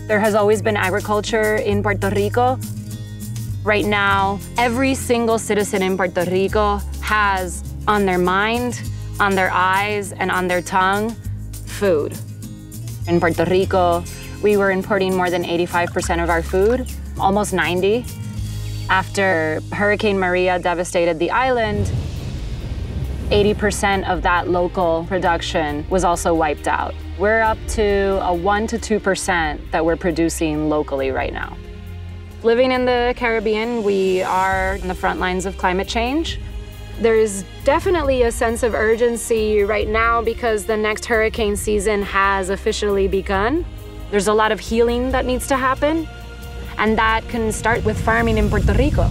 There has always been agriculture in Puerto Rico. Right now, every single citizen in Puerto Rico has on their mind, on their eyes, and on their tongue, food. In Puerto Rico, we were importing more than 85% of our food, almost 90. After Hurricane Maria devastated the island, 80% of that local production was also wiped out. We're up to a 1 to 2% that we're producing locally right now. Living in the Caribbean, we are in the front lines of climate change. There's definitely a sense of urgency right now because the next hurricane season has officially begun. There's a lot of healing that needs to happen, and that can start with farming in Puerto Rico.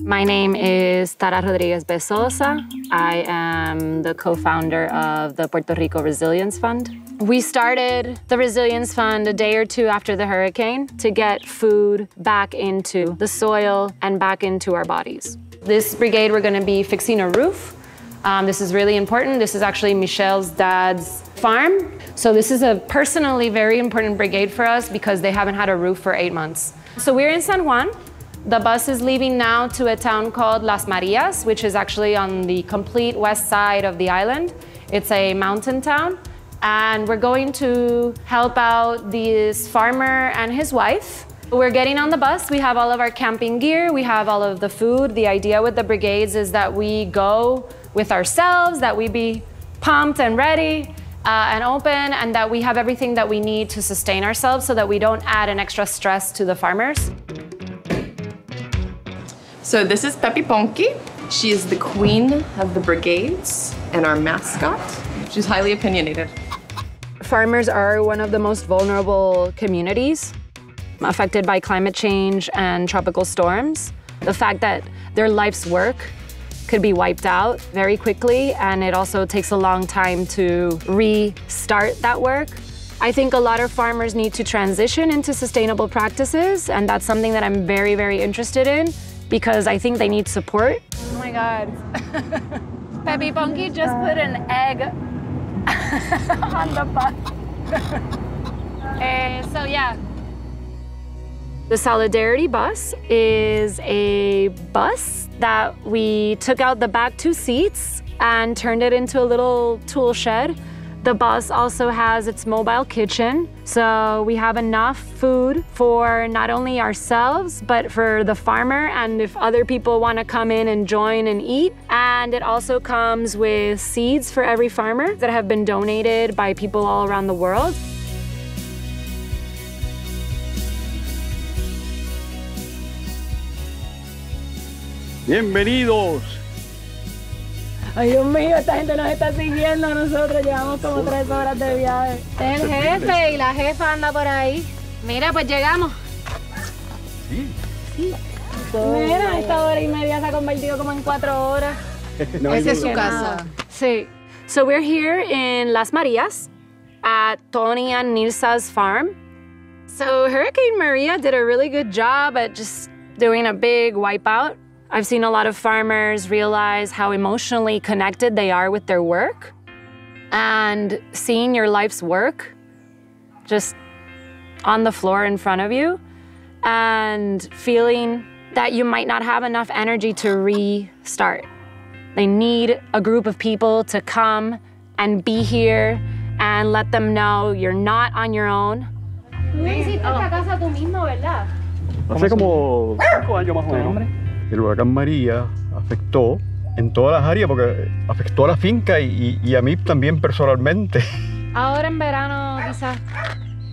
My name is Tara Rodriguez Bezosa. I am the co-founder of the Puerto Rico Resilience Fund. We started the Resilience Fund a day or two after the hurricane to get food back into the soil and back into our bodies. This brigade, we're gonna be fixing a roof. This is really important. This is actually Michelle's dad's farm. So this is a personally very important brigade for us because they haven't had a roof for 8 months. So we're in San Juan. The bus is leaving now to a town called Las Marias, which is actually on the complete west side of the island. It's a mountain town. And we're going to help out this farmer and his wife. We're getting on the bus. We have all of our camping gear. We have all of the food. The idea with the brigades is that we go with ourselves, that we be pumped and ready and open, and that we have everything that we need to sustain ourselves so that we don't add an extra stress to the farmers. So this is Pepi Ponky. She is the queen of the brigades and our mascot. She's highly opinionated. Farmers are one of the most vulnerable communities affected by climate change and tropical storms. The fact that their life's work could be wiped out very quickly, and it also takes a long time to restart that work. I think a lot of farmers need to transition into sustainable practices, and that's something that I'm very, very interested in because I think they need support. Oh my God. Pepi Ponky just put an egg on the bus. So yeah. The Solidarity bus is a bus that we took out the back 2 seats and turned it into a little tool shed. The bus also has its mobile kitchen, so we have enough food for not only ourselves, but for the farmer and if other people want to come in and join and eat. And it also comes with seeds for every farmer that have been donated by people all around the world. Bienvenidos. Ay, Dios mío, esta gente nos está siguiendo a nosotros. Llevamos como 3 horas de viaje. El jefe y la jefa anda por ahí. Mira, pues llegamos. Sí. Sí. Mira, esta hora y media se ha convertido como en 4 horas. No, esa es su casa. Sí. So we're here in Las Marias at Tony and Nilsa's farm. So Hurricane Maria did a really good job at just doing a big wipeout. I've seen a lot of farmers realize how emotionally connected they are with their work, and seeing your life's work just on the floor in front of you and feeling that you might not have enough energy to restart. They need a group of people to come and be here and let them know you're not on your own. Tú hiciste esta casa tú mismo, ¿verdad? Hace como 5 años más o menos. El huracán María afectó en todas las áreas porque afectó a la finca y a mí también personalmente. Ahora en verano quizás.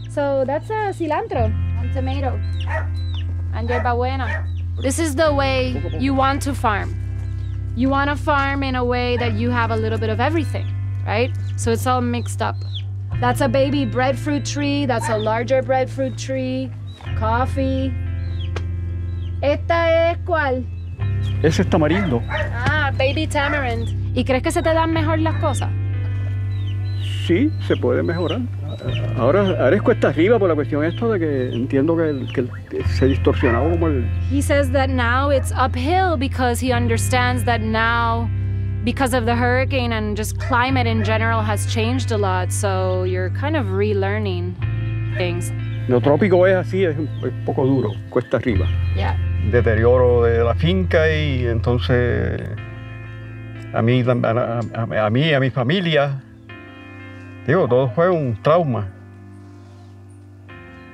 So that's a cilantro and tomato and hierbabuena. This is the way you want to farm. You want to farm in a way that you have a little bit of everything, right? So it's all mixed up. That's a baby breadfruit tree, that's a larger breadfruit tree, coffee. ¿Esta es cuál? Ese es tamarindo. Ah, baby tamarind. ¿Y crees que se te dan mejor las cosas? Sí, se puede mejorar. Ahora es cuesta arriba por la cuestión esto de que entiendo que se distorsionaba como el... He says that now it's uphill because he understands that now because of the hurricane and just climate in general has changed a lot, so you're kind of relearning things. Lo trópico es así, es un poco duro, cuesta arriba. Yeah. Deterioro de la finca y entonces a mí, a mi familia, digo, todo fue un trauma.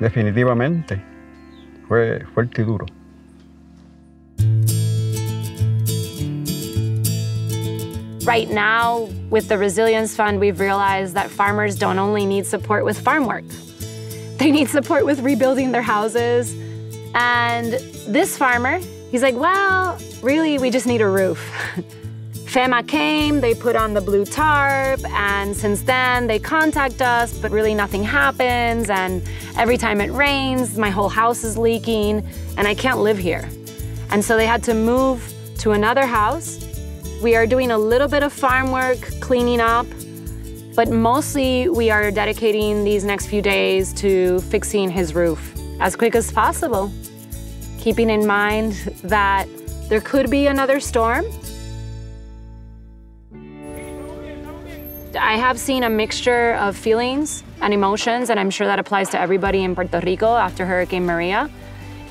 Definitivamente, fue fuerte y duro. Right now, with the Resilience Fund, we've realized that farmers don't only need support with farm work. They need support with rebuilding their houses. And this farmer, he's like, well, really, we just need a roof. FEMA came, they put on the blue tarp, and since then they contact us, but really nothing happens, and every time it rains, my whole house is leaking, and I can't live here. And so they had to move to another house. We are doing a little bit of farm work, cleaning up, but mostly we are dedicating these next few days to fixing his roof as quick as possible, keeping in mind that there could be another storm. I have seen a mixture of feelings and emotions, and I'm sure that applies to everybody in Puerto Rico after Hurricane Maria.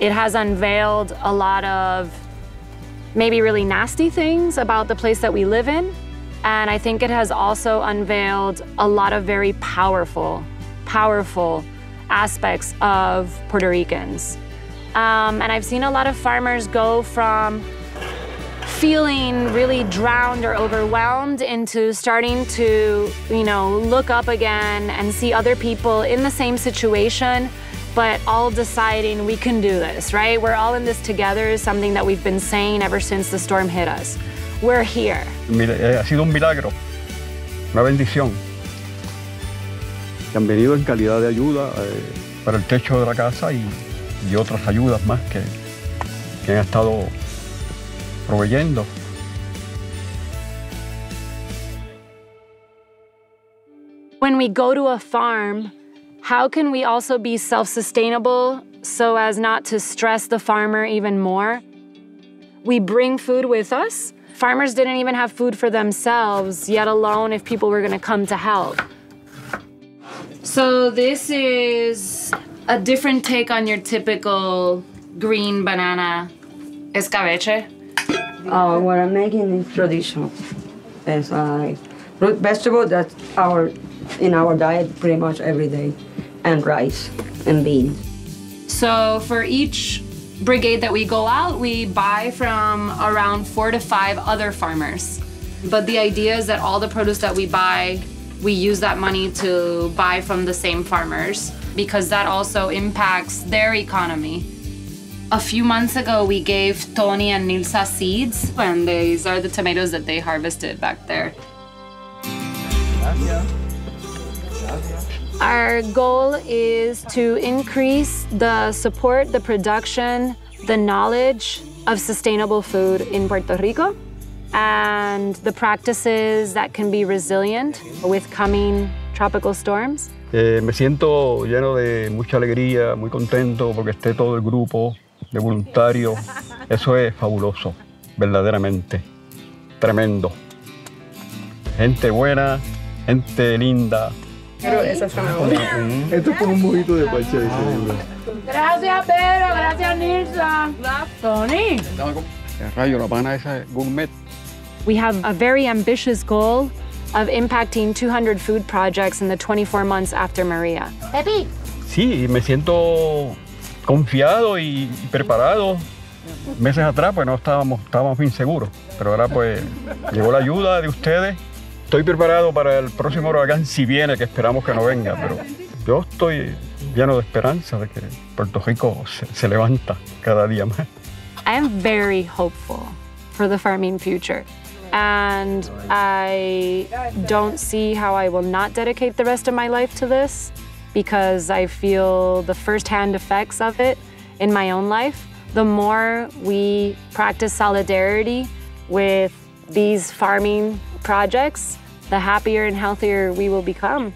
It has unveiled a lot of maybe really nasty things about the place that we live in. And I think it has also unveiled a lot of very powerful aspects of Puerto Ricans. And I've seen a lot of farmers go from feeling really drowned or overwhelmed into starting to, look up again and see other people in the same situation, but all deciding we can do this, right? We're all in this together is something that we've been saying ever since the storm hit us. We're here. Ha sido un milagro, una bendición. Que han venido en calidad de ayuda para el techo de la casa y otras ayudas más que han estado proveyendo. When we go to a farm, how can we also be self-sustainable so as not to stress the farmer even more? We bring food with us. Farmers didn't even have food for themselves, yet alone if people were gonna come to help. So this is a different take on your typical green banana escabeche. What I'm making is traditional. It's root vegetable that's in our diet pretty much every day, and rice and beans. So for each brigade that we go out, we buy from around 4 to 5 other farmers. But the idea is that all the produce that we buy, we use that money to buy from the same farmers because that also impacts their economy. A few months ago, we gave Tony and Nilsa seeds, and these are the tomatoes that they harvested back there. Our goal is to increase the support, the production, the knowledge of sustainable food in Puerto Rico, and the practices that can be resilient with coming tropical storms. Me siento lleno de mucha alegría, muy contento porque esté todo el grupo de voluntarios. Eso es fabuloso, verdaderamente, tremendo. Gente buena, gente linda. Pero esa zanahoria. Esto es como un mojito de parche. Gracias, Pedro. Gracias, Nilsa. Tony. Rayo, la pana esa es gourmet. We have a very ambitious goal of impacting 200 food projects in the 24 months after Maria. Pepi. Sí, me siento confiado y preparado. Meses atrás pues no estábamos bien seguros, pero ahora pues llegó la ayuda de ustedes. Estoy preparado para el próximo huracán si viene, que esperamos que no venga, pero yo estoy lleno de esperanza de que Puerto Rico se levanta cada día más. I am very hopeful for the farming future, and I don't see how I will not dedicate the rest of my life to this because I feel the firsthand effects of it in my own life. The more we practice solidarity with these farming projects, the happier and healthier we will become.